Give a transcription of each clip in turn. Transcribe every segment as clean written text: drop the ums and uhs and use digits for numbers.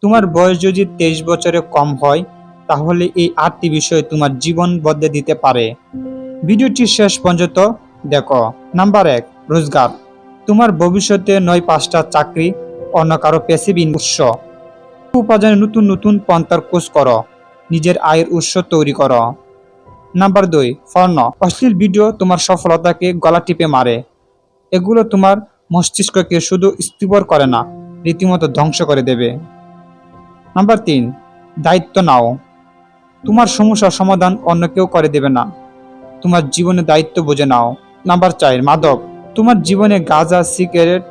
তোমার বয়স যদি 23 বছরের কম হয় তাহলে এই 8টি বিষয় তোমার জীবন বদলে দিতে পারে। ভিডিওটি শেষ পর্যন্ত দেখো। নাম্বার 1, রোজগার। তোমার ভবিষ্যতে নয় 5টা চাকরি, অন্য কারো প্যাসিভ উৎস। উপার্জনে নতুন নতুন পন্থার খোঁজ করো, নিজের আয়ের উৎস তৈরি করো। Number 2, porn. অশ্লীল ভিডিও তোমার সফলতাকে গলা টিপে মারে। এগুলো তোমার মস্তিষ্ককে শুধু স্থির করে না, রীতিমতো ধ্বংস করে দেবে। নাম্বার 3, দায়িত্ব নাও। তোমার সমস্যার সমাধান অন্য কেউ করে দেবে না, তোমার জীবনে দায়িত্ব বুঝে নাও। নাম্বার 4, মাদক। তোমার জীবনে গাঁজা, সিগারেট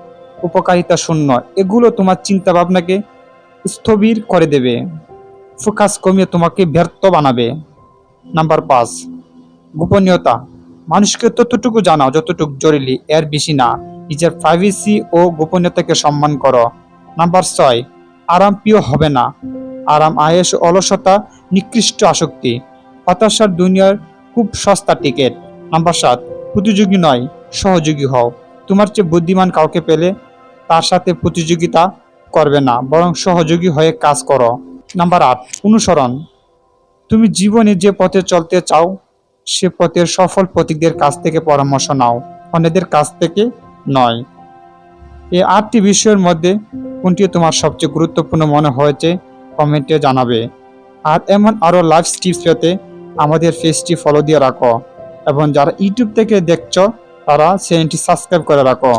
উপকারিতা শূন্য, এগুলো তোমার চিন্তা ভাবনাকে স্থবির করে দেবে, ফোকাস কমিয়ে তোমাকে ব্যর্থ বানাবে। নাম্বার 5, গোপনীয়তা। মানুষকে ততটুকু জানাও যতটুকু জরুরি, এর বেশি না। নিজের প্রাইভেসি ও গোপনীয়তাকে সম্মান করো। নাম্বার 6, আরাম প্রিয় হবে না। আরাম, আয়েশ, অলসতা নিকৃষ্ট আসক্তি, হতাশার দুনিয়ার খুব সস্তা টিকিট। নাম্বার 7, প্রতিযোগী নয়, সহযোগী হও। তোমার চেয়ে বুদ্ধিমান কাউকে পেলে তার সাথে প্রতিযোগিতা করবে না, বরং সহযোগী হয়ে কাজ করো। নাম্বার 8, অনুসরণ। তুমি জীবনে যে পথে চলতে চাও সে পথের সফল প্রতীকদের কাছ থেকে পরামর্শ নাও, অন্যদের কাছ থেকে নয়। এই 8টি বিষয়ের মধ্যে কোনটি তোমার সবচেয়ে গুরুত্বপূর্ণ মনে হয়েছে কমেন্টে জানাবে। আর এমন আরও লাইফ টিপস পেতে আমাদের পেজটি ফলো দিয়ে রাখো, এবং যারা ইউটিউব থেকে দেখছো তারা চ্যানেলটি সাবস্ক্রাইব করে রাখো।